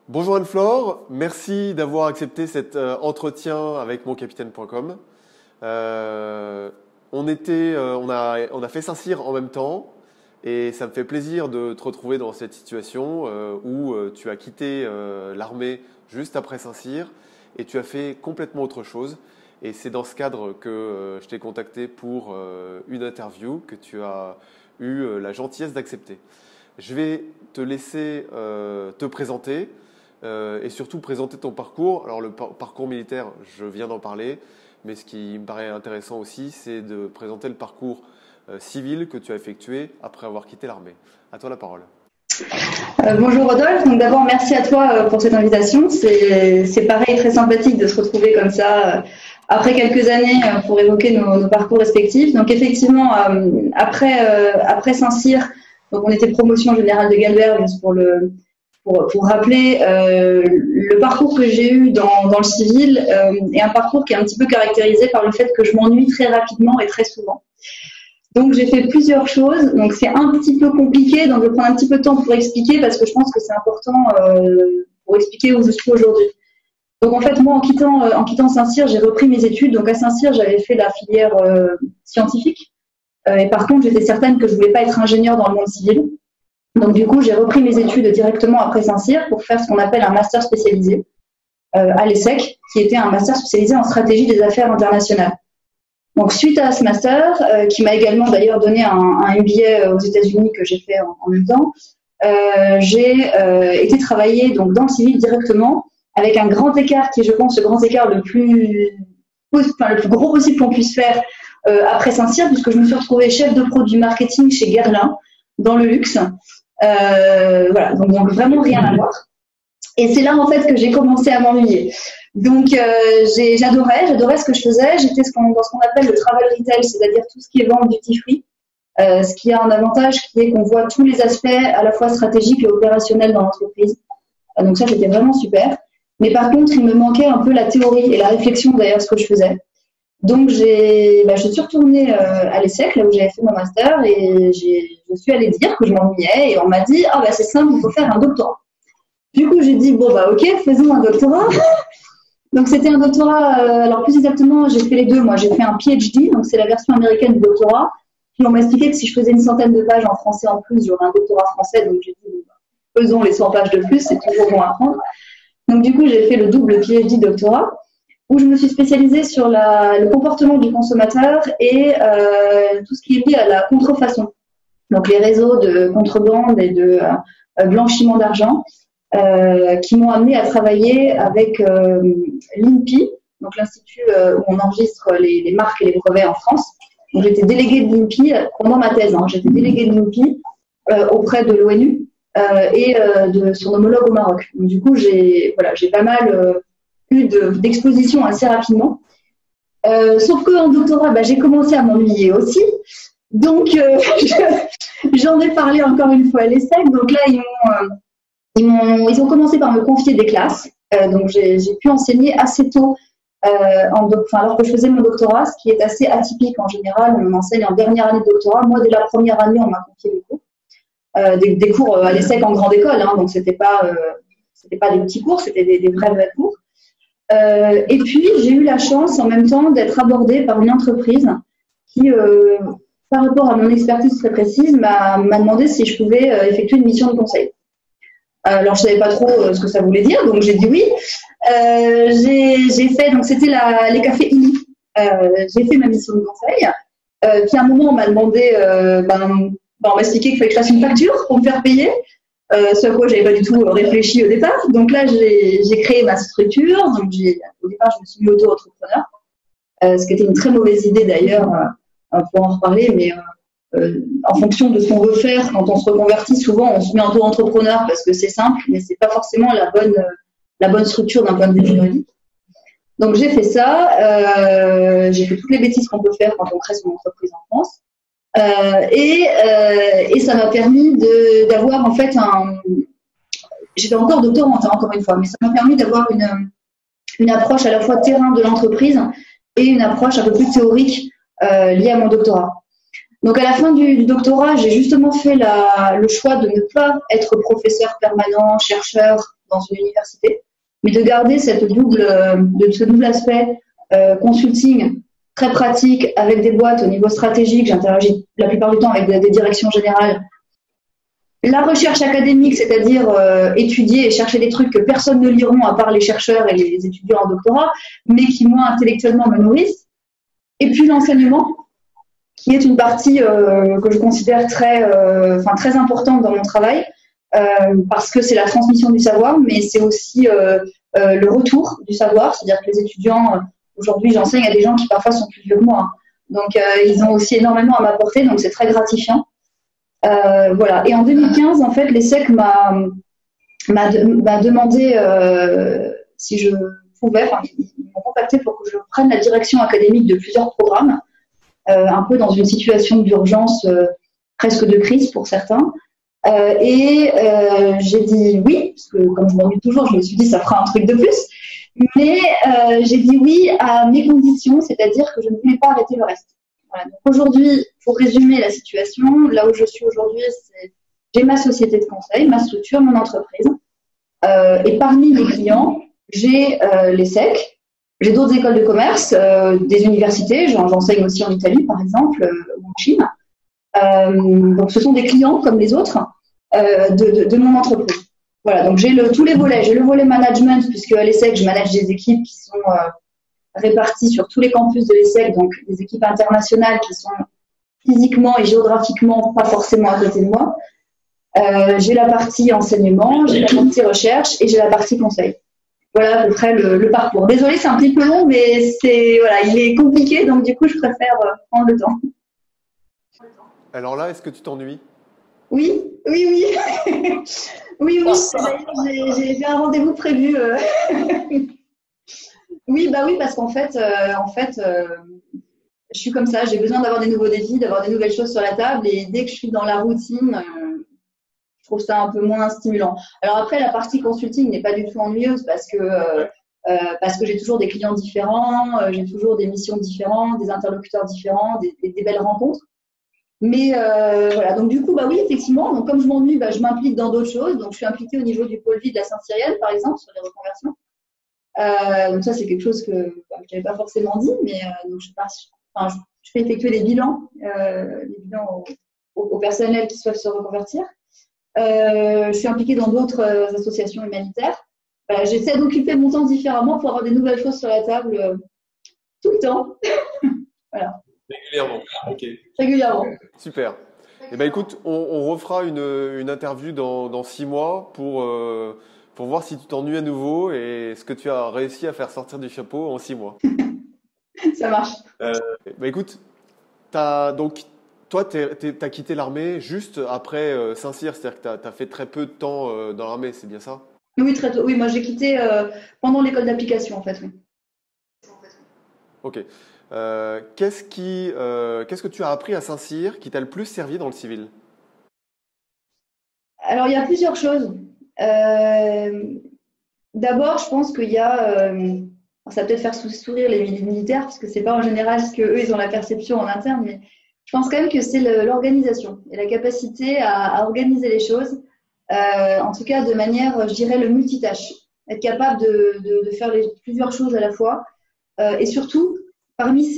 Bonjour Anne-Flore, merci d'avoir accepté cet entretien avec moncapitaine.com. On a fait Saint-Cyr en même temps et ça me fait plaisir de te retrouver dans cette situation où tu as quitté l'armée juste après Saint-Cyr et tu as fait complètement autre chose. Et c'est dans ce cadre que je t'ai contacté pour une interview que tu as eu la gentillesse d'accepter. Je vais te laisser te présenter. Et surtout présenter ton parcours. Alors le parcours militaire, je viens d'en parler, mais ce qui me paraît intéressant aussi, c'est de présenter le parcours civil que tu as effectué après avoir quitté l'armée. À toi la parole. Bonjour Rodolphe, donc d'abord merci à toi pour cette invitation. C'est pareil, très sympathique de se retrouver comme ça après quelques années pour évoquer nos parcours respectifs. Donc effectivement, après Saint-Cyr, donc on était promotion générale de Galbert, juste pour rappeler, le parcours que j'ai eu dans le civil est un parcours qui est un petit peu caractérisé par le fait que je m'ennuie très rapidement et très souvent. Donc j'ai fait plusieurs choses, donc c'est un petit peu compliqué, donc je vais prendre un petit peu de temps pour expliquer parce que je pense que c'est important pour expliquer où je suis aujourd'hui. Donc en fait, moi en quittant Saint-Cyr, j'ai repris mes études. Donc à Saint-Cyr, j'avais fait la filière scientifique et par contre, j'étais certaine que je voulais pas être ingénieure dans le monde civil. Donc du coup, j'ai repris mes études directement après Saint-Cyr pour faire ce qu'on appelle un master spécialisé à l'ESSEC, qui était un master spécialisé en stratégie des affaires internationales. Donc suite à ce master, qui m'a également d'ailleurs donné un MBA aux États-Unis que j'ai fait en même temps, j'ai été travailler donc dans le civil directement avec un grand écart qui est, je pense, le grand écart le plus gros possible qu'on puisse faire après Saint-Cyr, puisque je me suis retrouvée chef de produit marketing chez Guerlain dans le luxe. Voilà, donc vraiment rien à voir. Et c'est là en fait que j'ai commencé à m'ennuyer. Donc j'adorais ce que je faisais. J'étais dans ce qu'on appelle le travel retail, c'est-à-dire tout ce qui est vente duty free. Ce qui a un avantage qui est qu'on voit tous les aspects à la fois stratégiques et opérationnels dans l'entreprise. Donc ça, c'était vraiment super. Mais par contre, il me manquait un peu la théorie et la réflexion derrière ce que je faisais. Donc je suis retournée à l'ESSEC, là où j'avais fait mon master, et je suis allée dire que je m'ennuyais, et on m'a dit c'est simple, il faut faire un doctorat. Du coup j'ai dit ok, faisons un doctorat. Donc c'était un doctorat, alors plus exactement j'ai fait les deux, moi j'ai fait un PhD, donc c'est la version américaine du doctorat. Puis on m'a expliqué que si je faisais une centaine de pages en français en plus, j'aurais un doctorat français, donc j'ai dit faisons les 100 pages de plus, c'est toujours bon à prendre. Donc du coup j'ai fait le double PhD doctorat, où je me suis spécialisée sur le comportement du consommateur et tout ce qui est lié à la contrefaçon. Donc les réseaux de contrebande et de blanchiment d'argent qui m'ont amené à travailler avec l'INPI, donc l'institut où on enregistre les marques et les brevets en France. Donc j'étais déléguée de l'INPI pendant ma thèse. J'étais déléguée de l'INPI auprès de l'ONU et de son homologue au Maroc. Donc du coup j'ai pas mal d'exposition assez rapidement. Sauf qu'en doctorat, j'ai commencé à m'ennuyer aussi. Donc, j'en ai parlé encore une fois à l'ESSEC. Donc là, ils ont commencé par me confier des classes. Donc, j'ai pu enseigner assez tôt, alors que je faisais mon doctorat, ce qui est assez atypique en général. On enseigne en dernière année de doctorat. Moi, dès la première année, on m'a confié des cours. Des cours à l'ESSEC en grande école. Donc, c'était pas des petits cours, c'était des vrais cours. Et puis, j'ai eu la chance en même temps d'être abordée par une entreprise qui, par rapport à mon expertise très précise, m'a demandé si je pouvais effectuer une mission de conseil. Alors, je savais pas trop ce que ça voulait dire, donc j'ai dit oui. J'ai fait, donc c'était les cafés ILI. J'ai fait ma mission de conseil. Puis à un moment, on m'a demandé, on m'a expliqué qu'il fallait que je fasse une facture pour me faire payer. Ce à quoi j'avais pas du tout réfléchi au départ. Donc là, j'ai créé ma structure. Donc au départ, je me suis mis auto-entrepreneur, ce qui était une très mauvaise idée d'ailleurs, pour en reparler. Mais en fonction de ce qu'on veut faire, quand on se reconvertit, souvent on se met auto-entrepreneur parce que c'est simple, mais c'est pas forcément la bonne structure d'un point de vue juridique. Donc j'ai fait ça. J'ai fait toutes les bêtises qu'on peut faire quand on crée son entreprise en France. Et ça m'a permis d'avoir en fait j'étais encore doctorante encore une fois, mais ça m'a permis d'avoir une approche à la fois terrain de l'entreprise et une approche un peu plus théorique liée à mon doctorat. Donc à la fin du doctorat, j'ai justement fait le choix de ne pas être professeur permanent, chercheur dans une université, mais de garder ce double aspect consulting très pratique avec des boîtes au niveau stratégique. J'interagis la plupart du temps avec des directions générales. La recherche académique, c'est-à-dire étudier et chercher des trucs que personne ne liront à part les chercheurs et les étudiants en doctorat, mais qui, moi, intellectuellement, me nourrissent. Et puis l'enseignement, qui est une partie que je considère très importante dans mon travail, parce que c'est la transmission du savoir, mais c'est aussi le retour du savoir. C'est-à-dire que les étudiants, aujourd'hui, j'enseigne à des gens qui parfois sont plus vieux que moi. Donc, ils ont aussi énormément à m'apporter, donc c'est très gratifiant. Voilà. Et en 2015, en fait, l'ESSEC m'a demandé si je pouvais, ils m'ont contacté pour que je prenne la direction académique de plusieurs programmes, un peu dans une situation d'urgence, presque de crise pour certains. J'ai dit oui, parce que comme je m'ennuie toujours, je me suis dit ça fera un truc de plus. Mais j'ai dit oui à mes conditions, c'est-à-dire que je ne voulais pas arrêter le reste. Voilà. Donc aujourd'hui, pour résumer la situation, là où je suis aujourd'hui, j'ai ma société de conseil, ma structure, mon entreprise. Et parmi les clients, j'ai l'ESSEC, j'ai d'autres écoles de commerce, des universités, j'enseigne aussi en Italie par exemple, ou en Chine. Donc ce sont des clients comme les autres de mon entreprise. Voilà, donc j'ai tous les volets. J'ai le volet management, puisque à l'ESSEC, je manage des équipes qui sont réparties sur tous les campus de l'ESSEC, donc des équipes internationales qui sont physiquement et géographiquement pas forcément à côté de moi. J'ai la partie enseignement, j'ai la partie recherche et j'ai la partie conseil. Voilà à peu près le parcours. Désolée, c'est un petit peu long, mais il est compliqué, donc du coup, je préfère prendre le temps. Alors là, est-ce que tu t'ennuies? Oui. Oui. D'ailleurs, j'ai un rendez-vous prévu. Oui, parce qu'en fait, je suis comme ça. J'ai besoin d'avoir des nouveaux défis, d'avoir des nouvelles choses sur la table. Et dès que je suis dans la routine, je trouve ça un peu moins stimulant. Alors après, la partie consulting n'est pas du tout ennuyeuse parce que j'ai toujours des clients différents, j'ai toujours des missions différentes, des interlocuteurs différents, des belles rencontres. Mais voilà, donc du coup, oui, effectivement, donc comme je m'ennuie, je m'implique dans d'autres choses. Donc je suis impliquée au niveau du pôle vie de la Saint-Cyrielle, par exemple, sur les reconversions. Donc ça, c'est quelque chose que je n'avais pas forcément dit, mais donc je fais effectuer les bilans au personnel qui souhaitent se reconvertir. Je suis impliquée dans d'autres associations humanitaires. J'essaie d'occuper mon temps différemment pour avoir des nouvelles choses sur la table tout le temps. Voilà. Régulièrement. Ok. Régulièrement. Super. Eh ben écoute, on refera une interview dans 6 mois pour voir si tu t'ennuies à nouveau et ce que tu as réussi à faire sortir du chapeau en 6 mois. Ça marche. Écoute, toi, t'as quitté l'armée juste après Saint-Cyr, c'est-à-dire que tu as fait très peu de temps dans l'armée, c'est bien ça? Oui, très tôt. Oui, moi j'ai quitté pendant l'école d'application en fait. Oui. Ok. Qu'est-ce que tu as appris à Saint-Cyr qui t'a le plus servi dans le civil? Alors, il y a plusieurs choses. D'abord, je pense qu'il y a, ça va peut-être faire sourire les militaires, parce que c'est pas en général ce qu'eux, ils ont la perception en interne, mais je pense quand même que c'est l'organisation et la capacité à organiser les choses, en tout cas de manière, je dirais, le multitâche. Être capable de faire plusieurs choses à la fois. Et surtout, parmi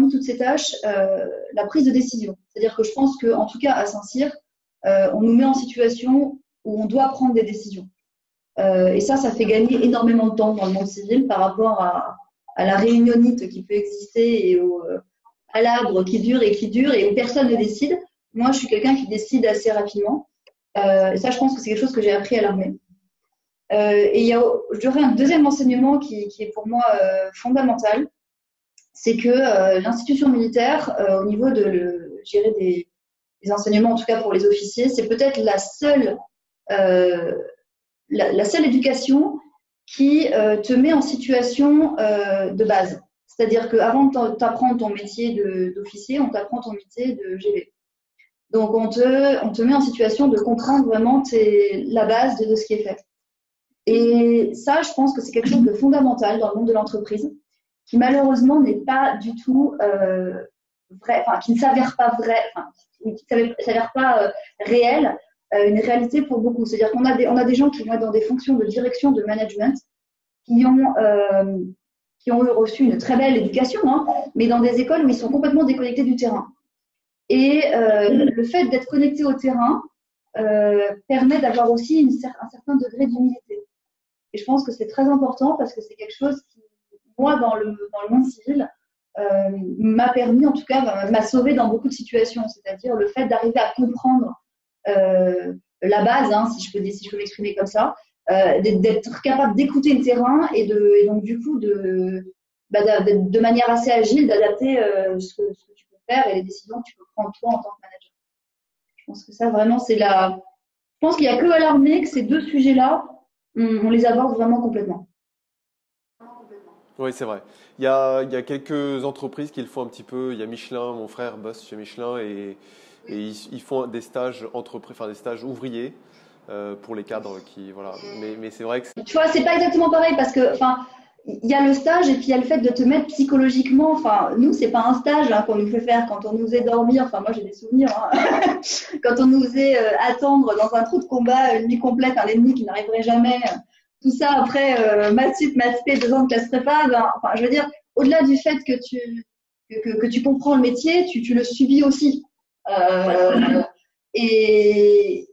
toutes ces tâches, la prise de décision. C'est-à-dire que je pense qu'en tout cas à Saint-Cyr, on nous met en situation où on doit prendre des décisions. Et ça fait gagner énormément de temps dans le monde civil par rapport à la réunionnite qui peut exister et à l'arbre qui dure et où personne ne décide. Moi, je suis quelqu'un qui décide assez rapidement. Et ça, je pense que c'est quelque chose que j'ai appris à l'armée. Et j'aurais un deuxième enseignement qui est pour moi fondamental, c'est que l'institution militaire, au niveau des enseignements, en tout cas pour les officiers, c'est peut-être la seule éducation qui te met en situation de base. C'est-à-dire qu'avant de t'apprendre ton métier d'officier, on t'apprend ton métier de GV. Donc on te met en situation de comprendre vraiment la base de ce qui est fait. Et ça, je pense que c'est quelque chose de fondamental dans le monde de l'entreprise, qui malheureusement n'est pas du tout vraies, enfin, qui ne s'avèrent pas vraies, enfin, qui ne s'avèrent pas réelles, une réalité pour beaucoup. C'est-à-dire qu'on a des gens qui vont être dans des fonctions de direction, de management, qui ont reçu une très belle éducation, hein, mais dans des écoles où ils sont complètement déconnectés du terrain. Et le fait d'être connecté au terrain permet d'avoir aussi un certain degré d'humilité. Et je pense que c'est très important parce que c'est quelque chose qui, moi, dans le monde civil, m'a permis, en tout cas, m'a sauvé dans beaucoup de situations. C'est-à-dire le fait d'arriver à comprendre la base, hein, si je peux m'exprimer comme ça, d'être capable d'écouter le terrain et donc du coup de manière assez agile d'adapter ce que tu peux faire et les décisions que tu peux prendre toi en tant que manager. Je pense que ça vraiment je pense qu'il n'y a que à l'armée que ces deux sujets-là on les aborde vraiment complètement. Oui, c'est vrai. Il y a quelques entreprises qui le font un petit peu. Il y a Michelin, mon frère bosse chez Michelin et ils font des stages des stages ouvriers pour les cadres qui voilà. Mais c'est vrai que tu vois, c'est pas exactement pareil parce que il y a le stage et puis il y a le fait de te mettre psychologiquement. Enfin, nous, c'est pas un stage qu'on nous fait faire quand on nous faisait dormir. Enfin, moi, j'ai des souvenirs. Hein. Quand on nous faisait attendre dans un trou de combat une nuit complète, un ennemi qui n'arriverait jamais. Tout ça après maths sup, maths spé, 2 ans de classe prépa. Enfin, je veux dire, au-delà du fait que tu comprends le métier, tu le subis aussi. Et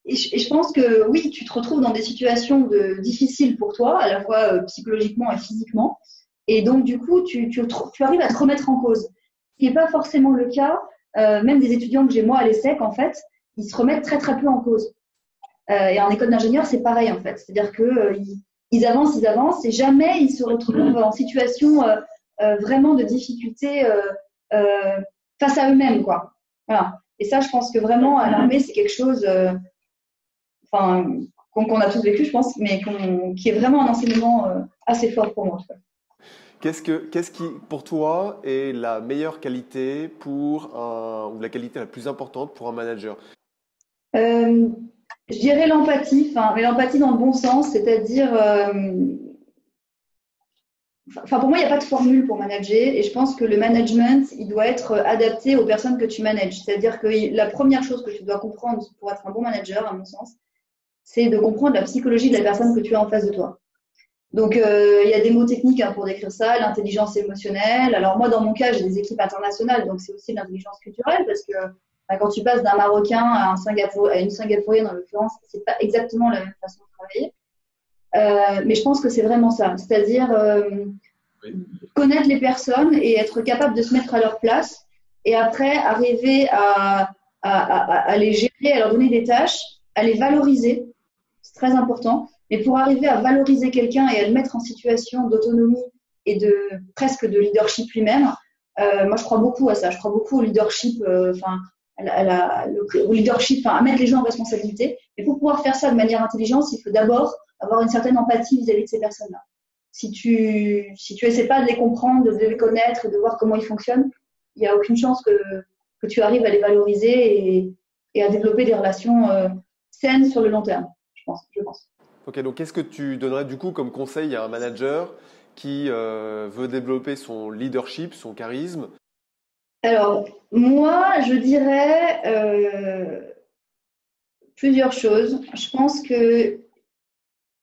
je pense que oui, tu te retrouves dans des situations difficiles pour toi, à la fois psychologiquement et physiquement. Et donc, du coup, tu arrives à te remettre en cause. Ce qui n'est pas forcément le cas, même des étudiants que j'ai moi à l'ESSEC, en fait, ils se remettent très, très peu en cause. Et en école d'ingénieur, c'est pareil, en fait. C'est-à-dire qu'ils avancent, et jamais ils se retrouvent en situation vraiment de difficulté face à eux-mêmes, quoi. Voilà. Et ça, je pense que vraiment, à l'armée, c'est quelque chose qu'on a tous vécu, je pense, mais qui est vraiment un enseignement assez fort pour moi. En tout cas. Qu'est-ce qui, pour toi, est la meilleure qualité ou la qualité la plus importante pour un manager? Je dirais l'empathie, mais l'empathie dans le bon sens, c'est-à-dire, pour moi, il n'y a pas de formule pour manager, et je pense que le management, il doit être adapté aux personnes que tu manages. C'est-à-dire que la première chose que tu dois comprendre pour être un bon manager, à mon sens, c'est de comprendre la psychologie de la personne que tu as en face de toi. Donc, il y a des mots techniques pour décrire ça, l'intelligence émotionnelle. Alors moi, dans mon cas, j'ai des équipes internationales, donc c'est aussi l'intelligence culturelle, parce que quand tu passes d'un Marocain à une Singapourienne, en l'occurrence, c'est pas exactement la même façon de travailler. Mais je pense que c'est vraiment ça, c'est-à-dire connaître les personnes et être capable de se mettre à leur place, et après arriver à les gérer, à leur donner des tâches, à les valoriser. C'est très important. Mais pour arriver à valoriser quelqu'un et à le mettre en situation d'autonomie et presque de leadership lui-même, moi je crois beaucoup à ça. Je crois beaucoup au leadership, au leadership, à mettre les gens en responsabilité. Et pour pouvoir faire ça de manière intelligente, il faut d'abord avoir une certaine empathie vis-à-vis de ces personnes-là. Si tu essaies pas de les comprendre, de les connaître, de voir comment ils fonctionnent, il n'y a aucune chance que tu arrives à les valoriser et à développer des relations saines sur le long terme, je pense. Ok, donc qu'est-ce que tu donnerais du coup comme conseil à un manager qui veut développer son leadership, son charisme? Alors, moi, je dirais plusieurs choses. Je pense que,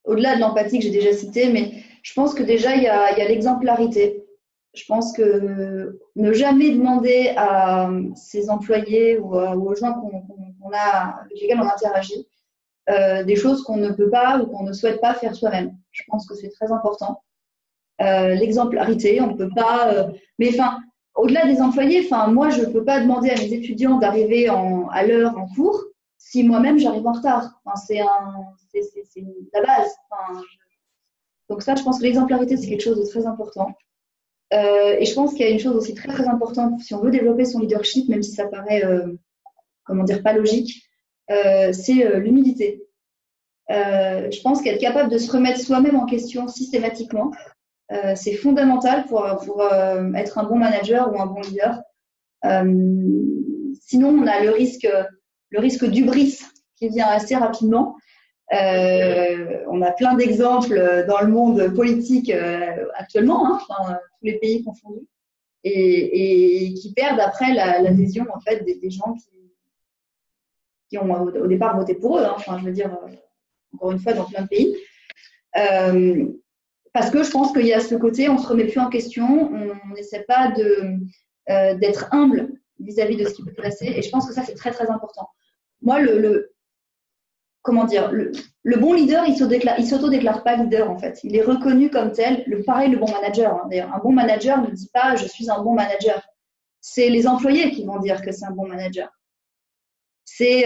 au-delà de l'empathie que j'ai déjà citée, mais je pense que déjà, il y a l'exemplarité. Je pense que ne jamais demander à ses employés ou aux gens avec lesquels on interagit des choses qu'on ne peut pas ou qu'on ne souhaite pas faire soi-même. Je pense que c'est très important. L'exemplarité, on ne peut pas… mais au-delà des employés, moi, je ne peux pas demander à mes étudiants d'arriver à l'heure en cours si moi-même j'arrive en retard. C'est la base. Donc ça, je pense que l'exemplarité, c'est quelque chose de très important. Et je pense qu'il y a une chose aussi très, très importante si on veut développer son leadership, même si ça paraît, pas logique, c'est l'humilité. Je pense qu'être capable de se remettre soi-même en question systématiquement, c'est fondamental pour être un bon manager ou un bon leader. Sinon, on a le risque d'hubris qui vient assez rapidement. On a plein d'exemples dans le monde politique actuellement, tous les pays confondus. et qui perdent après l'adhésion en fait des gens qui ont au départ voté pour eux. Hein. Enfin, je veux dire, encore une fois, dans plein de pays. Parce que je pense qu'il y a ce côté, on ne se remet plus en question, on n'essaie pas d'être humble vis-à-vis de ce qui peut se passer. Et je pense que ça, c'est très, très important. Moi, comment dire, le bon leader, il s'auto-déclare pas leader, en fait. Il est reconnu comme tel. Pareil, le bon manager. Hein. D'ailleurs, un bon manager ne dit pas « je suis un bon manager ». C'est les employés qui vont dire que c'est un bon manager. C'est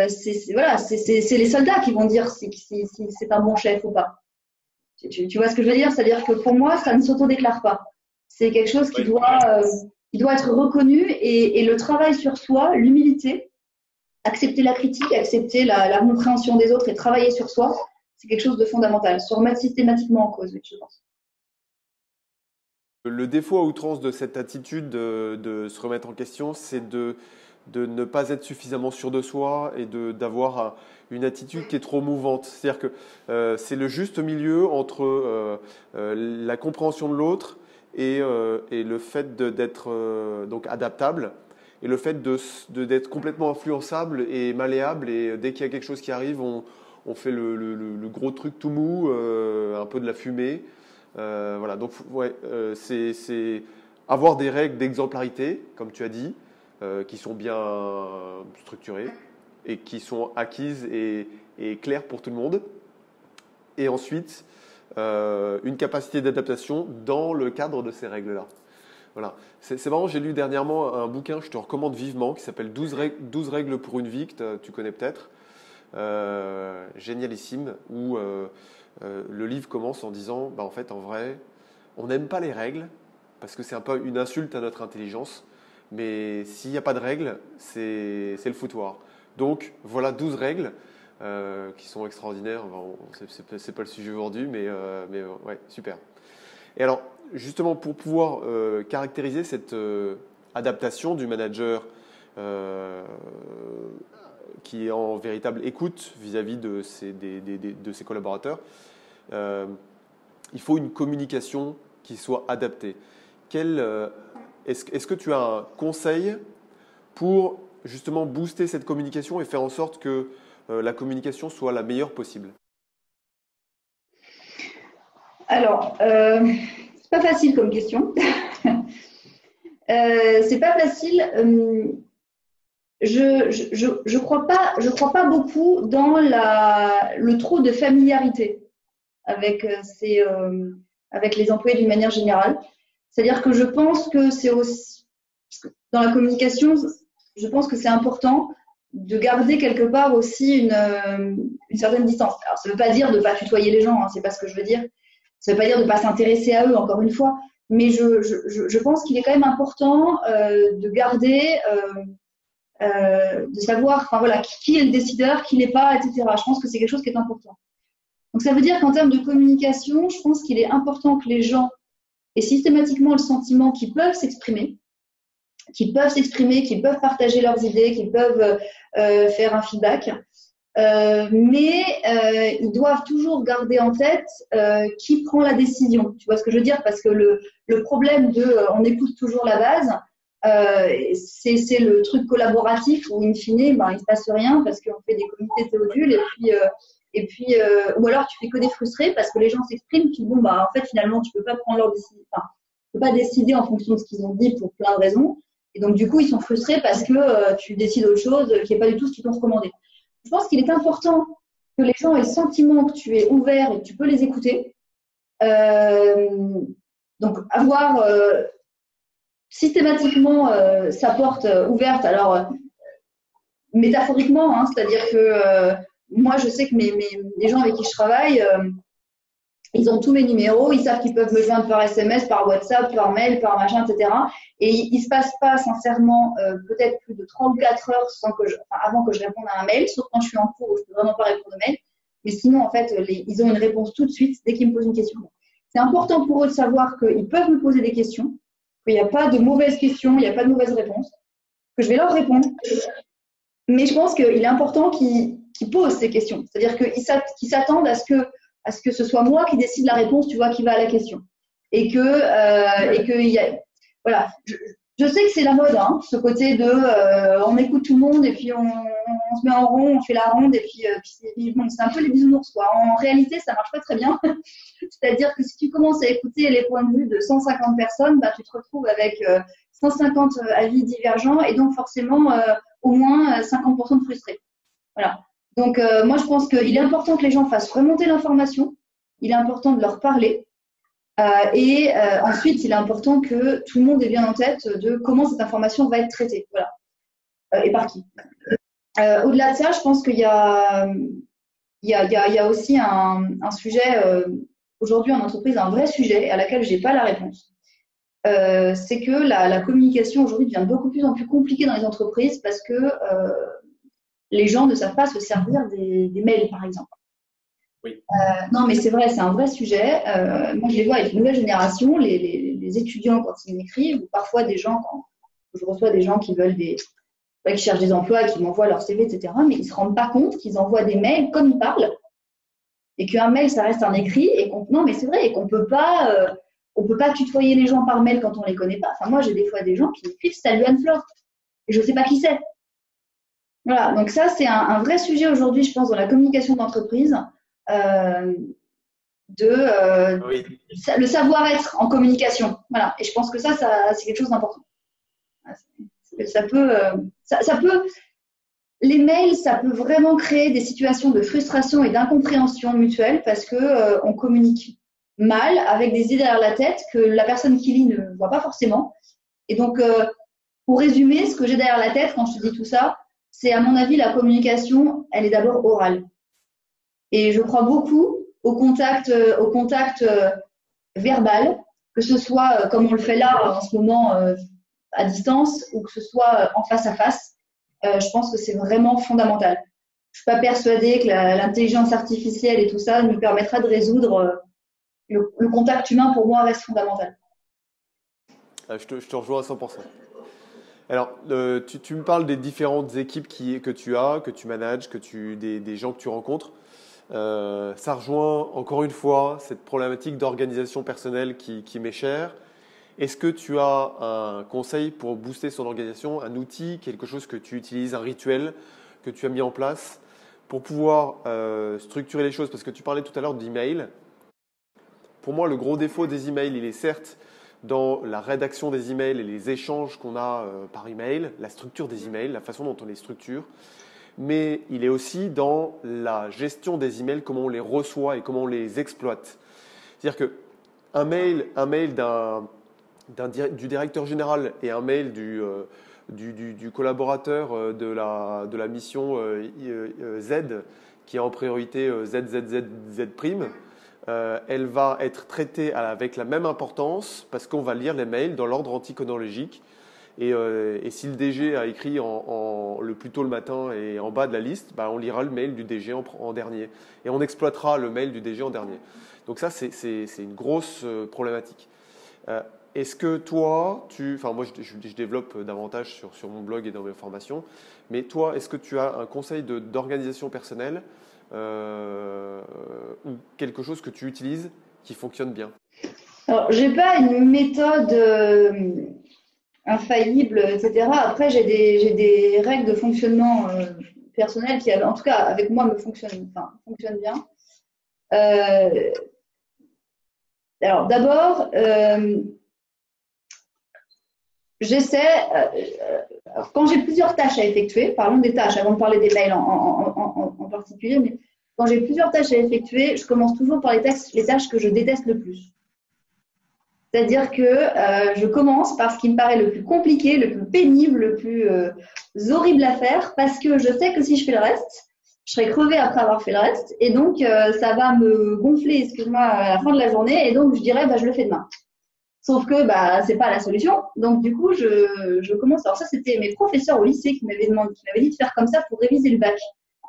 les soldats qui vont dire si c'est un bon chef ou pas. Tu vois ce que je veux dire? C'est-à-dire que pour moi, ça ne s'auto-déclare pas. C'est quelque chose qui doit être reconnu et le travail sur soi, l'humilité, accepter la critique, accepter la compréhension des autres et travailler sur soi, c'est quelque chose de fondamental. Se remettre systématiquement en cause, je pense. Le défaut à outrance de cette attitude de se remettre en question, c'est de ne pas être suffisamment sûr de soi et d'avoir une attitude qui est trop mouvante. C'est-à-dire que c'est le juste milieu entre la compréhension de l'autre et le fait d'être donc adaptable et le fait d'être complètement influençable et malléable. Et dès qu'il y a quelque chose qui arrive, on fait le gros truc tout mou, un peu de la fumée. Voilà, donc ouais, c'est avoir des règles d'exemplarité, comme tu as dit, qui sont bien structurées et qui sont acquises et claires pour tout le monde. Et ensuite, une capacité d'adaptation dans le cadre de ces règles-là. Voilà. C'est marrant, j'ai lu dernièrement un bouquin, je te recommande vivement, qui s'appelle 12 règles pour une vie, que tu connais peut-être. Génialissime, où le livre commence en disant en fait, en vrai, on n'aime pas les règles parce que c'est un peu une insulte à notre intelligence. Mais s'il n'y a pas de règles, c'est le foutoir. Donc, voilà 12 règles qui sont extraordinaires. C'est pas le sujet aujourd'hui, mais ouais, super. Et alors, justement, pour pouvoir caractériser cette adaptation du manager qui est en véritable écoute vis-à-vis de ses collaborateurs, il faut une communication qui soit adaptée. Est-ce que tu as un conseil pour justement booster cette communication et faire en sorte que la communication soit la meilleure possible? Alors, c'est pas facile comme question. C'est pas facile. Je crois pas beaucoup dans le trop de familiarité avec les employés d'une manière générale. C'est-à-dire que je pense que c'est aussi, dans la communication, je pense que c'est important de garder quelque part aussi une certaine distance. Alors, ça ne veut pas dire de ne pas tutoyer les gens, hein, c'est pas ce que je veux dire. Ça ne veut pas dire de ne pas s'intéresser à eux, encore une fois. Mais je pense qu'il est quand même important de garder, de savoir, enfin voilà, qui est le décideur, qui l'est pas, etc. Je pense que c'est quelque chose qui est important. Donc ça veut dire qu'en termes de communication, je pense qu'il est important que les gens aient systématiquement le sentiment qu'ils peuvent s'exprimer, qu'ils peuvent partager leurs idées, qu'ils peuvent faire un feedback. Mais ils doivent toujours garder en tête qui prend la décision. Tu vois ce que je veux dire? Parce que le problème on écoute toujours la base, c'est le truc collaboratif où in fine, il ne se passe rien parce qu'on fait des comités théodules et puis ou alors tu fais que des frustrés parce que les gens s'expriment, puis bon en fait finalement tu peux pas prendre leur décision, enfin, tu peux pas décider en fonction de ce qu'ils ont dit pour plein de raisons. Et donc du coup ils sont frustrés parce que tu décides autre chose qui n'est pas du tout ce qu'ils t'ont recommandé. Je pense qu'il est important que les gens aient le sentiment que tu es ouvert et que tu peux les écouter. Donc, avoir systématiquement sa porte ouverte, alors métaphoriquement, hein, c'est-à-dire que moi, je sais que les gens avec qui je travaille, ils ont tous mes numéros, ils savent qu'ils peuvent me joindre par SMS, par WhatsApp, par mail, par machin, etc. Et il ne se passe pas sincèrement peut-être plus de 3 ou 4 heures avant que je réponde à un mail, sauf quand je suis en cours où je ne peux vraiment pas répondre aux mails. Mais sinon, en fait, ils ont une réponse tout de suite dès qu'ils me posent une question. C'est important pour eux de savoir qu'ils peuvent me poser des questions, qu'il n'y a pas de mauvaises questions, il n'y a pas de mauvaises réponses, que je vais leur répondre. Mais je pense qu'il est important qu'ils posent ces questions. C'est-à-dire qu'ils s'attendent à ce que ce soit moi qui décide la réponse, tu vois, qui va à la question. Et que voilà. Je sais que c'est la mode, hein, ce côté de on écoute tout le monde et puis on se met en rond, on fait la ronde et puis bon, c'est un peu les bisounours, quoi. En réalité, ça marche pas très bien. C'est-à-dire que si tu commences à écouter les points de vue de 150 personnes, bah, tu te retrouves avec 150 avis divergents et donc forcément au moins 50% de frustrés. Voilà. Donc moi, je pense qu'il est important que les gens fassent remonter l'information. Il est important de leur parler. Ensuite, il est important que tout le monde ait bien en tête de comment cette information va être traitée. Voilà. Et par qui. Au-delà de ça, je pense qu'il y a aussi un sujet, aujourd'hui en entreprise, un vrai sujet à laquelle je n'ai pas la réponse. C'est que la communication aujourd'hui devient beaucoup plus en plus compliquée dans les entreprises parce que les gens ne savent pas se servir des mails, par exemple. Oui. Non, mais c'est vrai, c'est un vrai sujet. Moi, je les vois avec les nouvelles générations, les étudiants quand ils m'écrivent, ou parfois des gens, quand je reçois des gens qui veulent qui cherchent des emplois et qui m'envoient leur CV, etc. Mais ils ne se rendent pas compte qu'ils envoient des mails comme ils parlent, et qu'un mail, ça reste un écrit, non, mais c'est vrai, et qu'on peut pas tutoyer les gens par mail quand on les connaît pas. Enfin, moi, j'ai des fois des gens qui m'écrivent "Salut Anne-Fleur", et je sais pas qui c'est. Voilà, donc ça, c'est un vrai sujet aujourd'hui, je pense, dans la communication d'entreprise. Oui. Le savoir-être en communication. Voilà. Et je pense que ça c'est quelque chose d'important. Les mails, ça peut vraiment créer des situations de frustration et d'incompréhension mutuelle parce que on communique mal avec des idées derrière la tête que la personne qui lit ne voit pas forcément. Et donc, pour résumer, ce que j'ai derrière la tête quand je te dis tout ça, c'est à mon avis, la communication, elle est d'abord orale. Et je crois beaucoup au contact verbal, que ce soit comme on le fait là en ce moment à distance ou que ce soit en face à face. Je pense que c'est vraiment fondamental. Je suis pas persuadée que l'intelligence artificielle et tout ça nous permettra de résoudre. Le contact humain, pour moi, reste fondamental. Je te rejoins à 100%. Alors, tu me parles des différentes équipes que tu as, que tu manages, des gens que tu rencontres. Ça rejoint encore une fois cette problématique d'organisation personnelle qui m'est chère. Est-ce que tu as un conseil pour booster son organisation, un outil, quelque chose que tu utilises, un rituel que tu as mis en place pour pouvoir structurer les choses? Parce que tu parlais tout à l'heure d'email. Pour moi, le gros défaut des emails, il est certes dans la rédaction des emails et les échanges qu'on a par email, la structure des emails, la façon dont on les structure. Mais il est aussi dans la gestion des emails, comment on les reçoit et comment on les exploite. C'est-à-dire qu'un mail du directeur général et un mail du collaborateur de la mission Z, qui est en priorité ZZZZ', elle va être traitée avec la même importance parce qu'on va lire les mails dans l'ordre antichronologique. Et si le DG a écrit le plus tôt le matin et en bas de la liste, bah, on lira le mail du DG en dernier. Et on exploitera le mail du DG en dernier. Donc ça, c'est une grosse problématique. Est-ce que toi, moi je développe davantage sur mon blog et dans mes formations, mais toi, est-ce que tu as un conseil d'organisation personnelle ou quelque chose que tu utilises qui fonctionne bien? Alors, j'ai pas une méthode infaillible, etc. Après, j'ai des règles de fonctionnement personnelles qui, en tout cas, avec moi, fonctionnent bien. Alors, d'abord, j'essaie, quand j'ai plusieurs tâches à effectuer, parlons des tâches avant de parler des mails en particulier, mais quand j'ai plusieurs tâches à effectuer, je commence toujours par les tâches que je déteste le plus. C'est-à-dire que je commence par ce qui me paraît le plus compliqué, le plus pénible, le plus horrible à faire, parce que je sais que si je fais le reste, je serai crevée après avoir fait le reste, et donc ça va me gonfler, excuse-moi, à la fin de la journée, et donc je dirais, je le fais demain. Sauf que c'est pas la solution, donc du coup je commence. Alors ça, c'était mes professeurs au lycée qui m'avaient dit de faire comme ça pour réviser le bac.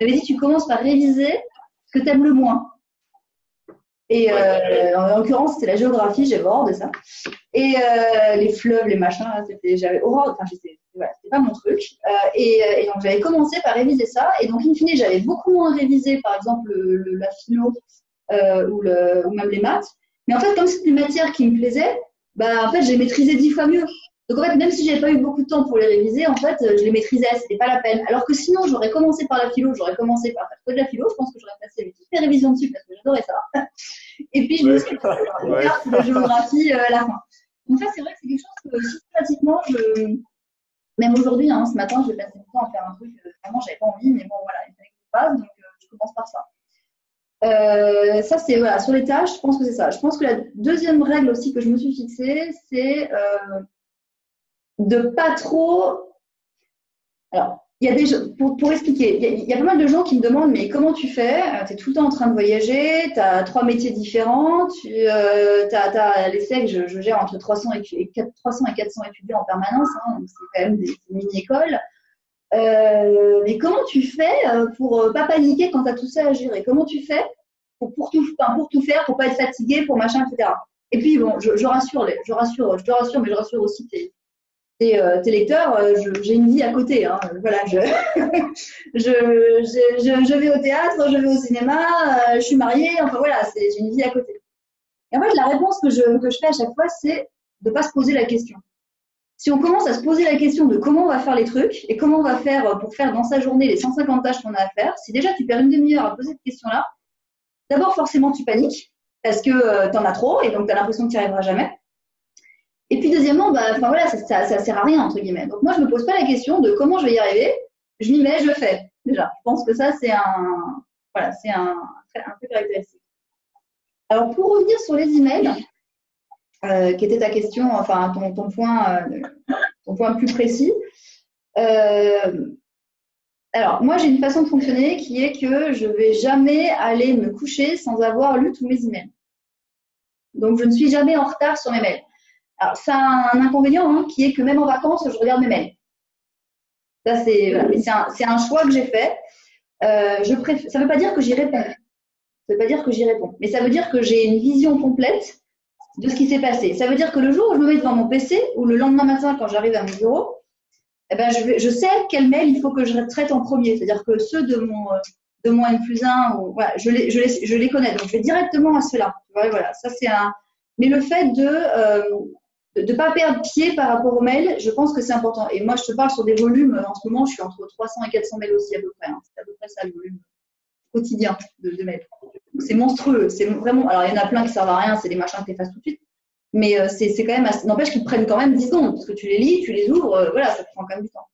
Ils m'avaient dit, tu commences par réviser ce que tu aimes le moins. Et en l'occurrence, c'était la géographie, j'avais horreur de ça. Et les fleuves, les machins, j'avais horreur, c'était pas mon truc. Et donc, j'avais commencé par réviser ça. Et donc, in fine, j'avais beaucoup moins révisé, par exemple, la philo ou même les maths. Mais en fait, comme c'était une matière qui me plaisait, bah, en fait, j'ai maîtrisé 10 fois mieux. Donc, en fait, même si j'avais pas eu beaucoup de temps pour les réviser, en fait, je les maîtrisais, c'était pas la peine. Alors que sinon, j'aurais commencé par la philo, j'aurais commencé par faire que de la philo, je pense que j'aurais passé toutes les révisions dessus parce que j'adorais ça. Et puis, je me suis Ouais. fait de géographie à la fin. Donc, ça, c'est vrai que c'est quelque chose que systématiquement, même aujourd'hui, hein, ce matin, j'ai passé du temps à faire un truc, vraiment, j'avais pas envie, mais bon, voilà, il fallait que je le fasse, donc je commence par ça. Ça, c'est voilà, sur les tâches, je pense que c'est ça. Je pense que la deuxième règle aussi que je me suis fixée, c'est de pas trop. Alors, il y a des pour expliquer, il y a pas mal de gens qui me demandent mais comment tu fais? Tu es tout le temps en train de voyager, tu as 3 métiers différents, t'as les SEC, je gère entre 300 et 400 étudiants en permanence, hein, donc c'est quand même des mini-écoles. Mais comment tu fais pour pas paniquer quand tu as tout ça à gérer? Comment tu fais pour tout faire, pour pas être fatigué, pour machin, etc. Et puis bon, je te rassure, mais je rassure aussi tes lecteurs. J'ai une vie à côté. Hein, voilà, je vais au théâtre, je vais au cinéma, je suis mariée. Enfin voilà, j'ai une vie à côté. Et en fait, la réponse que je fais à chaque fois, c'est de pas se poser la question. Si on commence à se poser la question de comment on va faire les trucs et comment on va faire pour faire dans sa journée les 150 tâches qu'on a à faire, si déjà tu perds une demi-heure à poser cette question-là, d'abord forcément tu paniques parce que tu en as trop et donc tu as l'impression que tu n'y arriveras jamais. Et puis deuxièmement, bah, voilà, ça sert à rien entre guillemets. Donc moi je me pose pas la question de comment je vais y arriver, je m'y mets, je le fais. Déjà, je pense que ça c'est un peu caractéristique. Alors pour revenir sur les emails, qui était ta question, enfin ton point plus précis. Alors, moi, j'ai une façon de fonctionner qui est que je ne vais jamais aller me coucher sans avoir lu tous mes emails. Donc, je ne suis jamais en retard sur mes mails. Alors, ça a un inconvénient qui est que même en vacances, je regarde mes mails. Ça, c'est un choix que j'ai fait. Ça ne veut pas dire que j'y réponds. Ça veut pas dire que j'y réponds. Mais ça veut dire que j'ai une vision complète de ce qui s'est passé. Ça veut dire que le jour où je me mets devant mon PC ou le lendemain matin quand j'arrive à mon bureau, eh ben je sais quel mail il faut que je traite en premier. C'est-à-dire que ceux de mon N+1, voilà, je les connais. Donc, je vais directement à ceux-là. Voilà, ça c'est un. Mais le fait de pas perdre pied par rapport aux mails, je pense que c'est important. Et moi, je te parle sur des volumes. En ce moment, je suis entre 300 et 400 mails aussi à peu près. Hein. C'est à peu près ça le volume quotidien de mails. C'est monstrueux. C'est vraiment. Alors, il y en a plein qui servent à rien. C'est des machins que tu effaces tout de suite. Mais c'est quand même assez. N'empêche qu'ils prennent quand même 10 secondes, parce que tu les lis, tu les ouvres, voilà, ça prend quand même du temps.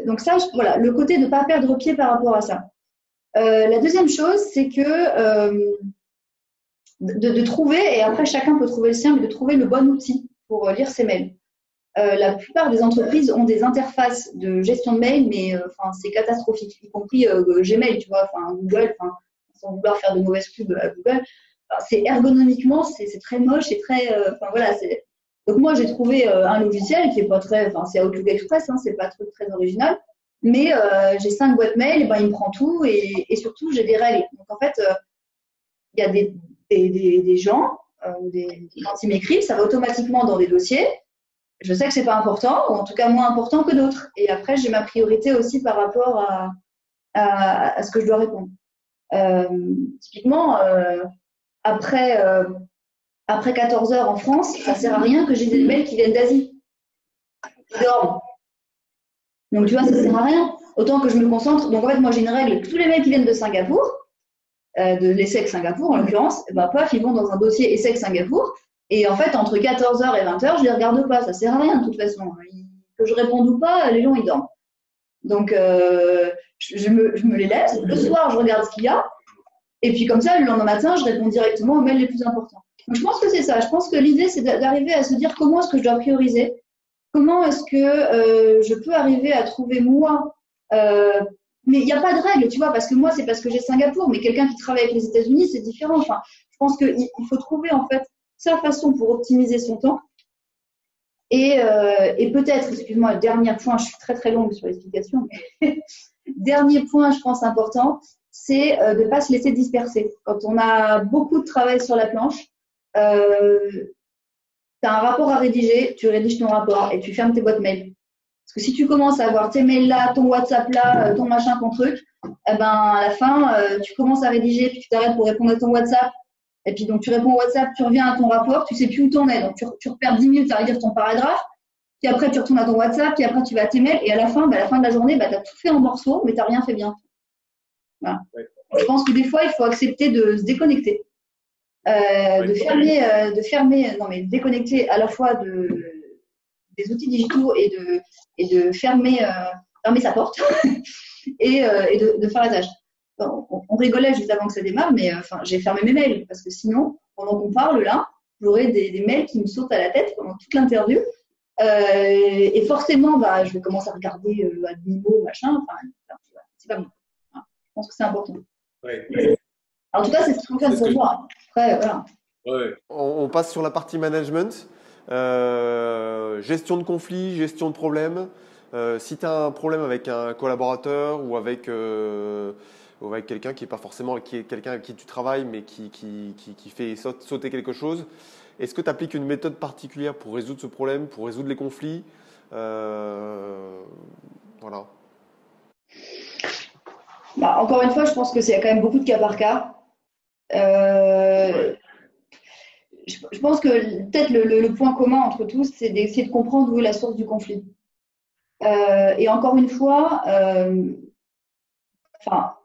Donc ça, voilà, le côté de ne pas perdre pied par rapport à ça. La deuxième chose, c'est que de trouver, et après chacun peut trouver le sien, mais de trouver le bon outil pour lire ses mails. La plupart des entreprises ont des interfaces de gestion de mails, mais c'est catastrophique, y compris Gmail, tu vois, Google, sans vouloir faire de mauvaises pubs à Google. C'est ergonomiquement, c'est très moche, c'est très, voilà. Donc moi j'ai trouvé un logiciel qui est pas très, c'est Outlook Express, hein, c'est pas un truc très original, mais j'ai 5 boîtes mail, et ben il me prend tout et surtout j'ai des règles. Donc en fait, il y a des gens quand ils m'écrivent, ça va automatiquement dans des dossiers. Je sais que c'est pas important, ou en tout cas moins important que d'autres. Et après j'ai ma priorité aussi par rapport à ce que je dois répondre. Typiquement. Après 14 heures en France, ça ne sert à rien que j'ai des mails qui viennent d'Asie. Ils dorment. Donc, tu vois, ça ne sert à rien. Autant que je me concentre. Donc, en fait, moi, j'ai une règle. Tous les mails qui viennent de Singapour, de l'ESSEC Singapour, en l'occurrence, paf, ils vont dans un dossier ESSEC Singapour. Et en fait, entre 14 heures et 20 heures, je ne les regarde pas. Ça ne sert à rien, de toute façon. Que je réponde ou pas, les gens, ils dorment. Donc, je me les laisse. Le soir, je regarde ce qu'il y a. Et puis comme ça, le lendemain matin, je réponds directement aux mails les plus importants. Donc je pense que c'est ça. Je pense que l'idée, c'est d'arriver à se dire comment est-ce que je dois prioriser, comment est-ce que je peux arriver à trouver moi. Mais il n'y a pas de règle, tu vois, parce que moi, c'est parce que j'ai Singapour, mais quelqu'un qui travaille avec les États-Unis, c'est différent. Enfin, je pense qu'il faut trouver en fait sa façon pour optimiser son temps. Et peut-être, excuse-moi, dernier point, je suis très très longue sur l'explication, mais dernier point, je pense important, c'est de ne pas se laisser disperser. Quand on a beaucoup de travail sur la planche, tu as un rapport à rédiger, tu rédiges ton rapport et tu fermes tes boîtes mail. Parce que si tu commences à avoir tes mails là, ton WhatsApp là, ton machin, ton truc, eh ben, à la fin, tu commences à rédiger, puis tu t'arrêtes pour répondre à ton WhatsApp, Et puis, donc, tu réponds au WhatsApp, tu reviens à ton rapport, tu sais plus où t'en es. Donc, tu repères 10 minutes à relire ton paragraphe. Puis après, tu retournes à ton WhatsApp, puis après, tu vas à tes mails. Et à la fin, à la fin de la journée, tu as tout fait en morceaux, mais tu n'as rien fait bien. Voilà. Ouais. Je pense que des fois, il faut accepter de se déconnecter. De fermer, non, mais déconnecter à la fois des outils digitaux et de fermer sa porte et de faire la tâche. On rigolait juste avant que ça démarre, mais j'ai fermé mes mails parce que sinon, pendant qu'on parle là, j'aurai des mails qui me sautent à la tête pendant toute l'interview. Et forcément, je vais commencer à regarder à demi-mot, machin. C'est pas bon. Voilà. Je pense que c'est important. Ouais. En tout cas, c'est ce qui fonctionne pour moi. Après, voilà. Ouais. On passe sur la partie management. Gestion de conflits, gestion de problèmes. Si tu as un problème avec un collaborateur ou avec quelqu'un qui est pas forcément quelqu'un avec qui tu travailles, mais qui fait sauter quelque chose, est-ce que tu appliques une méthode particulière pour résoudre ce problème, pour résoudre les conflits? Voilà. Encore une fois, je pense que c'est quand même beaucoup de cas par cas. Je pense que peut-être le point commun entre tous, c'est d'essayer de comprendre où est la source du conflit. Et encore une fois, par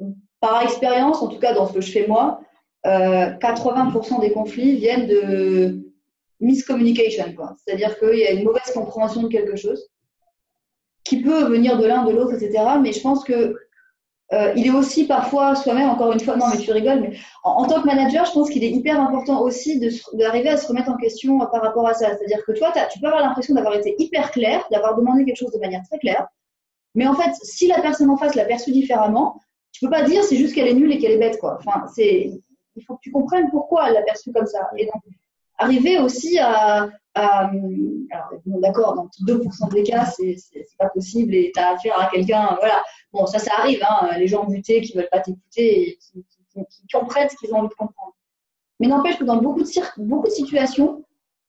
expérience, en tout cas dans ce que je fais moi, 80% des conflits viennent de miscommunication, quoi. C'est-à-dire qu'il y a une mauvaise compréhension de quelque chose qui peut venir de l'un, de l'autre, etc. Mais je pense que il est aussi parfois soi-même, encore une fois, non mais tu rigoles, mais en tant que manager, je pense qu'il est hyper important aussi d'arriver à se remettre en question par rapport à ça. C'est-à-dire que toi, tu peux avoir l'impression d'avoir été hyper clair, d'avoir demandé quelque chose de manière très claire, mais en fait, si la personne en face l'a perçu différemment, tu peux pas dire c'est juste qu'elle est nulle et qu'elle est bête, quoi. Il faut que tu comprennes pourquoi elle l'a perçu comme ça. Et donc, arriver aussi alors, bon, d'accord, dans 2% des cas, c'est pas possible et tu as affaire à quelqu'un, voilà. Bon, ça arrive, hein, les gens butés qui veulent pas t'écouter et qui comprennent ce qu'ils ont envie de comprendre. Mais n'empêche que dans beaucoup de situations,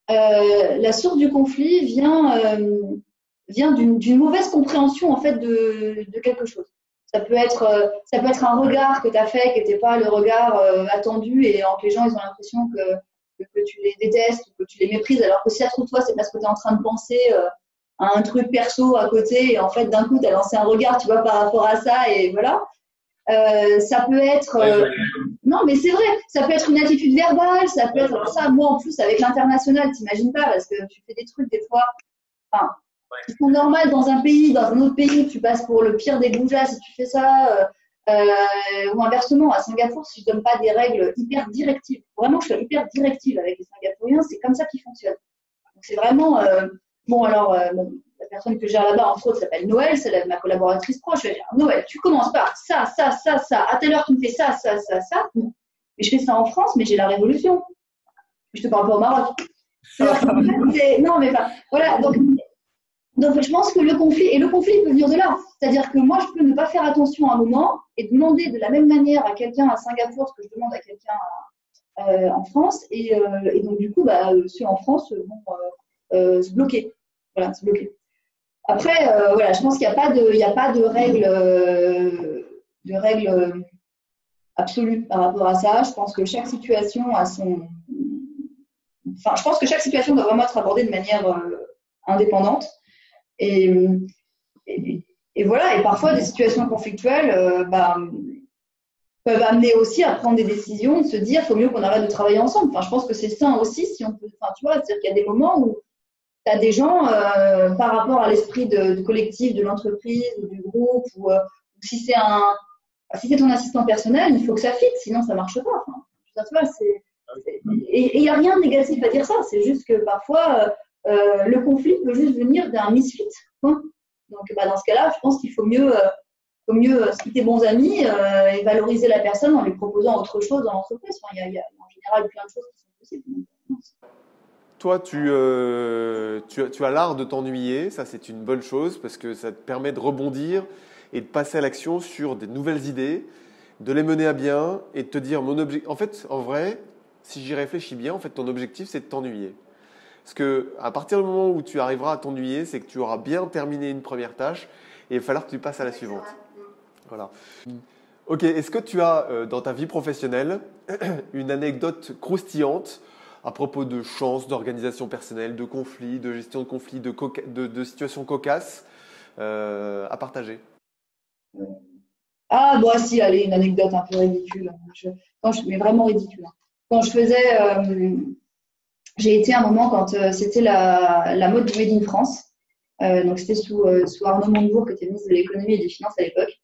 la source du conflit vient d'une mauvaise compréhension en fait de quelque chose. Ça peut être un regard que tu as fait qui n'était pas le regard attendu et que les gens ils ont l'impression que tu les détestes ou que tu les méprises, alors que si ça se trouve toi c'est parce que tu es en train de penser à un truc perso à côté et en fait d'un coup tu as lancé un regard, tu vois, par rapport à ça et voilà. Ça peut être non mais c'est vrai, ça peut être une attitude verbale, ça peut être ça. Moi en plus avec l'international, t'imagines pas parce que tu fais des trucs des fois qui sont normales dans un pays, dans un autre pays, tu passes pour le pire des goujats si tu fais ça. Ou inversement, à Singapour, si je donne pas des règles hyper directives, vraiment je suis hyper directive avec les Singapouriens, c'est comme ça qu'ils fonctionnent. Donc c'est vraiment la personne que j'ai là-bas, entre autres, s'appelle Noël, c'est ma collaboratrice proche. Je vais dire Noël, tu commences par ça, à telle heure tu me fais ça. Mais je fais ça en France, mais j'ai la révolution. Je te parle pas au Maroc. Non, mais voilà. Donc, je pense que le conflit peut venir de là. C'est-à-dire que moi, je peux ne pas faire attention à un moment et demander de la même manière à quelqu'un à Singapour ce que je demande à quelqu'un en France. Et donc, du coup, ceux en France vont se bloquer. Voilà, se bloquer. Après, je pense qu'il n'y a pas de règle absolue par rapport à ça. Je pense que chaque situation a son. Enfin, je pense que chaque situation doit vraiment être abordée de manière indépendante. Et voilà, et parfois des situations conflictuelles peuvent amener aussi à prendre des décisions, de se dire qu'il faut mieux qu'on arrête de travailler ensemble. Enfin, je pense que c'est sain aussi si on peut. Enfin, tu vois, c'est-à-dire qu'il y a des moments où tu as des gens par rapport à l'esprit de collectif de l'entreprise ou du groupe, ou si c'est ton assistant personnel, il faut que ça fitte, sinon ça marche pas. Enfin, tu vois, et il n'y a rien de négatif à dire ça, c'est juste que parfois le conflit peut juste venir d'un misfit. Hein. Donc, dans ce cas-là, je pense qu'il faut mieux citer bons amis et valoriser la personne en lui proposant autre chose dans l'entreprise. Enfin, il y a en général plein de choses qui sont possibles. Toi, tu as l'art de t'ennuyer, ça c'est une bonne chose parce que ça te permet de rebondir et de passer à l'action sur des nouvelles idées, de les mener à bien et de te dire mon objectif. En fait, en vrai, si j'y réfléchis bien, en fait, ton objectif c'est de t'ennuyer. Parce que à partir du moment où tu arriveras à t'ennuyer, c'est que tu auras bien terminé une première tâche et il va falloir que tu passes à la suivante. Voilà. Ok, est-ce que tu as dans ta vie professionnelle une anecdote croustillante à propos de chance, d'organisation personnelle, de conflits, de gestion de conflits, de situations cocasses à partager? Ah, bon, si, allez, une anecdote un peu ridicule. Mais vraiment ridicule. Quand je faisais, j'ai été un moment quand c'était la mode du Made in France. Donc, c'était sous Arnaud Montebourg, qui était ministre de l'économie et des finances à l'époque.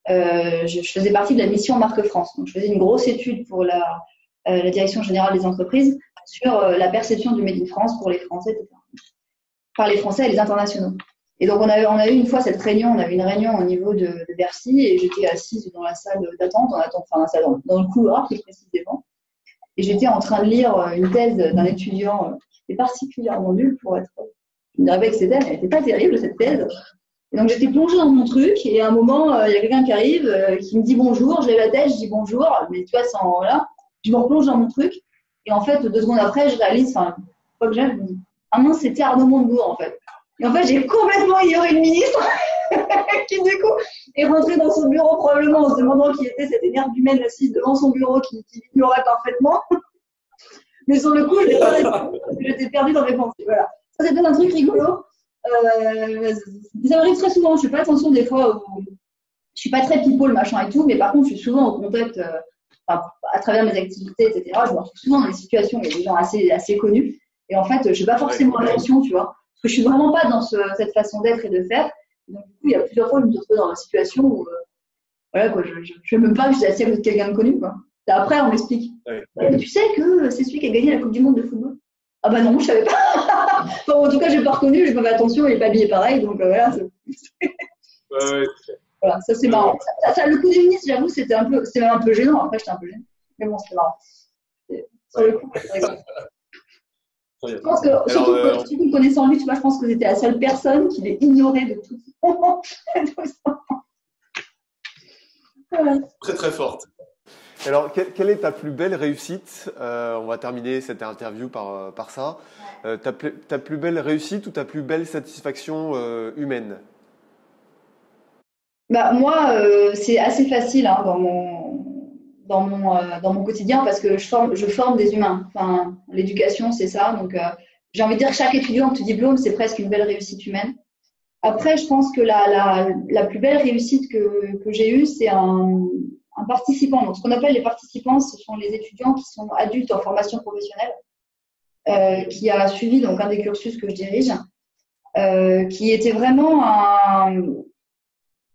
Je faisais partie de la mission Marque France. Donc, je faisais une grosse étude pour la Direction générale des entreprises sur la perception du Made in France pour les Français, etc. Par les Français et les internationaux. Et donc, on a eu une fois cette réunion, on avait une réunion au niveau de Bercy et j'étais assise dans la salle d'attente, enfin, la salle, dans le couloir plus précisément. Et j'étais en train de lire une thèse d'un étudiant qui était particulièrement nul pour être. Je me dirais pas que c'était, elle n'était pas terrible cette thèse. Et donc, j'étais plongée dans mon truc et à un moment, il y a quelqu'un qui arrive, qui me dit bonjour, je lève la tête, je dis bonjour, mais tu vois, sans. Voilà, je me replonge dans mon truc et en fait, 2 secondes après, je réalise, enfin, quoi que j'aime, je me dis, ah non, c'était Arnaud Montebourg en fait. Et en fait, j'ai complètement ignoré le ministre qui, du coup, est rentré dans son bureau probablement en se demandant qui était cette énergumène assise devant son bureau qui l'ignorait parfaitement. Mais sur le coup, j'étais perdue dans mes pensées. Voilà. Ça, c'était un truc rigolo. Ça m'arrive très souvent. Je fais pas attention des fois. Je suis pas très people, machin et tout, mais par contre, je suis souvent au contact, à travers mes activités, etc. Je me retrouve souvent dans des situations où il y a des gens assez connus. Et en fait, je fais pas forcément attention, tu vois. Parce que je suis vraiment pas dans cette façon d'être et de faire. Et donc, du coup, il y a plusieurs fois, je me suis retrouvée dans la situation où, voilà, quoi, je sais même pas que j'étais assise avec quelqu'un de connu, quoi. Et après, on m'explique. Ouais. Tu sais que c'est celui qui a gagné la Coupe du Monde de football? Ah bah non, je savais pas. Enfin, en tout cas, je n'ai pas reconnu, je n'ai pas fait attention, il n'est pas habillé pareil, donc voilà. Voilà, ça c'est marrant. Le coup des ministres, j'avoue, c'était même un peu gênant. Après, j'étais un peu gênée. Mais bon, c'était marrant. Sur le coup, c'est rigolo. Je pense que, surtout connaissant lui, tu vois, je pense que c'était la seule personne qui l'ait ignoré de tout. Voilà. Très très forte. Alors, quelle est ta plus belle réussite? On va terminer cette interview par ça. Ouais. Ta plus belle réussite ou ta plus belle satisfaction humaine? Bah, moi, c'est assez facile hein, dans mon quotidien parce que je forme des humains. Enfin, l'éducation, c'est ça. Donc, j'ai envie de dire que chaque étudiant que tu diplômes, c'est presque une belle réussite humaine. Après, je pense que la plus belle réussite que j'ai eue, c'est un participant. Donc, ce qu'on appelle les participants, ce sont les étudiants qui sont adultes en formation professionnelle, qui a suivi donc un des cursus que je dirige, qui était vraiment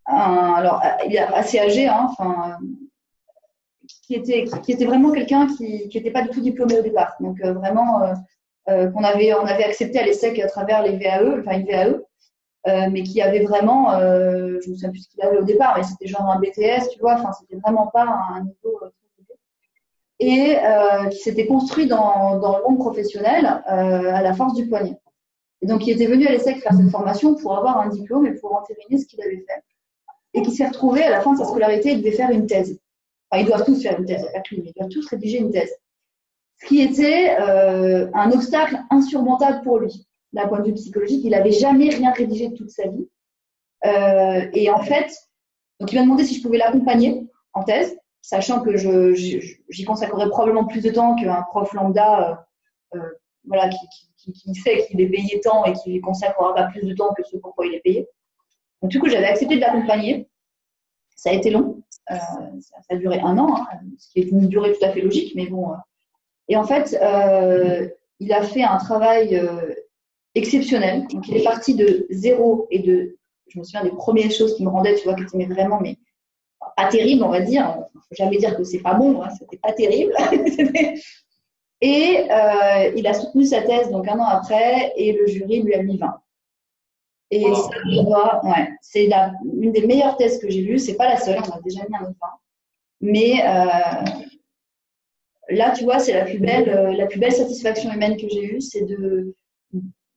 alors il est assez âgé, hein, enfin, qui était vraiment quelqu'un qui n'était pas du tout diplômé au départ. Donc vraiment on avait accepté à l'ESSEC à travers les VAE, enfin une VAE. Mais qui avait vraiment, je ne me souviens plus ce qu'il avait au départ, mais c'était genre un BTS, tu vois, enfin, c'était vraiment pas un niveau très élevé. Et qui s'était construit dans le monde professionnel à la force du poignet. Et donc, il était venu à l'ESSEC faire cette formation pour avoir un diplôme et pour entériner ce qu'il avait fait. Et qui s'est retrouvé à la fin de sa scolarité, il devait faire une thèse. Enfin, ils doivent tous faire une thèse, pas que lui, mais ils doivent tous rédiger une thèse. Ce qui était un obstacle insurmontable pour lui. D'un point de vue psychologique, il n'avait jamais rien rédigé de toute sa vie. Et en fait, donc il m'a demandé si je pouvais l'accompagner en thèse, sachant que j'y consacrerais probablement plus de temps qu'un prof lambda voilà, qui sait qu'il est payé tant et qui ne consacrera pas plus de temps que ce pourquoi il est payé. Donc du coup, j'avais accepté de l'accompagner. Ça a été long. Ça a duré 1 an, hein, ce qui est une durée tout à fait logique, mais bon. Et en fait, il a fait un travail exceptionnel. Donc, il est parti de 0 et je me souviens des premières choses qui me rendaient, tu vois, qui étaient vraiment, mais pas terribles, on va dire. Il ne faut jamais dire que c'est pas bon, hein, c'était pas terrible. Et il a soutenu sa thèse donc 1 an après et le jury lui a mis 20. Et wow. Ça, ouais, c'est une des meilleures thèses que j'ai lues. C'est pas la seule, on a déjà mis un autre 20. Mais là, tu vois, c'est la plus belle satisfaction humaine que j'ai eue, c'est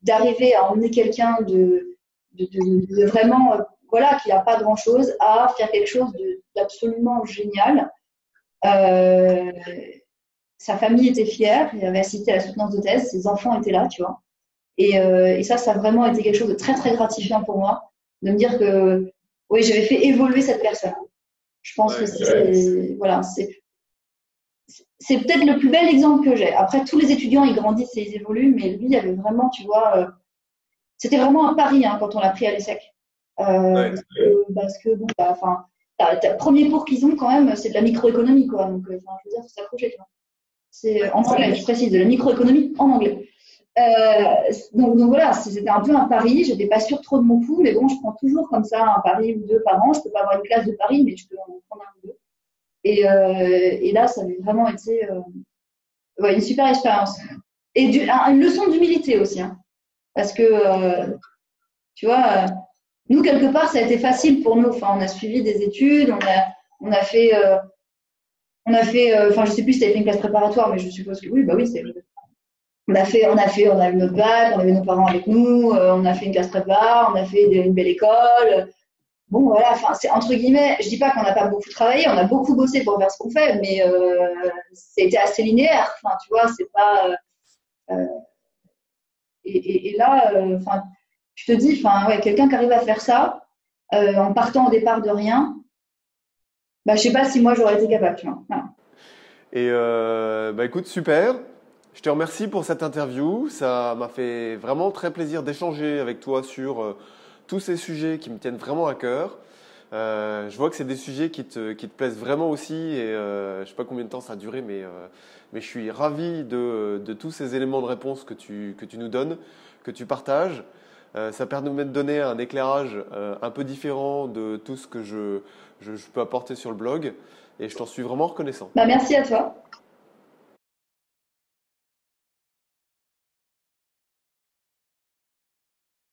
d'arriver à emmener quelqu'un de vraiment, voilà, qui n'a pas grand-chose, à faire quelque chose d'absolument génial. Sa famille était fière, il avait assisté à la soutenance de thèse, ses enfants étaient là, tu vois. Et ça a vraiment été quelque chose de très, très gratifiant pour moi, de me dire que, oui, j'avais fait évoluer cette personne. Je pense que c'est peut-être le plus bel exemple que j'ai. Après, tous les étudiants, ils grandissent et ils évoluent, mais lui, il y avait vraiment, tu vois, c'était vraiment un pari quand on l'a pris à l'ESSEC. Parce que bon, premier cours qu'ils ont quand même, c'est de la microéconomie, quoi. Donc, je veux dire, faut s'accrocher, tu vois. C'est en anglais, je précise, de la microéconomie en anglais. Donc voilà, c'était un peu un pari. J'étais pas sûre trop de mon coup, mais bon, je prends toujours comme ça un pari ou deux par an. Je peux pas avoir une classe de Paris, mais je peux en prendre un ou deux. Et là, ça avait vraiment été une super expérience. Et une leçon d'humilité aussi, hein, parce que tu vois, nous quelque part, ça a été facile pour nous. Enfin, on a suivi des études, on a fait, je sais plus si ça a été une classe préparatoire, mais je suppose que oui, bah oui, c'est. On a eu notre bac, on avait nos parents avec nous, on a fait une classe prépa, on a fait une belle école. Bon, voilà, enfin, c'est entre guillemets, je dis pas qu'on n'a pas beaucoup travaillé, on a beaucoup bossé pour faire ce qu'on fait, mais c'était assez linéaire. Enfin, tu vois, c'est pas. Et là, je te dis, quelqu'un qui arrive à faire ça en partant au départ de rien, je sais pas si moi j'aurais été capable, tu vois. Voilà. Et écoute, super. Je te remercie pour cette interview. Ça m'a fait vraiment très plaisir d'échanger avec toi sur tous ces sujets qui me tiennent vraiment à cœur. Je vois que c'est des sujets qui te plaisent vraiment aussi. Et je ne sais pas combien de temps ça a duré, mais je suis ravi de tous ces éléments de réponse que tu nous donnes, que tu partages. Ça permet de donner un éclairage un peu différent de tout ce que je peux apporter sur le blog. Et je t'en suis vraiment reconnaissant. Merci à toi.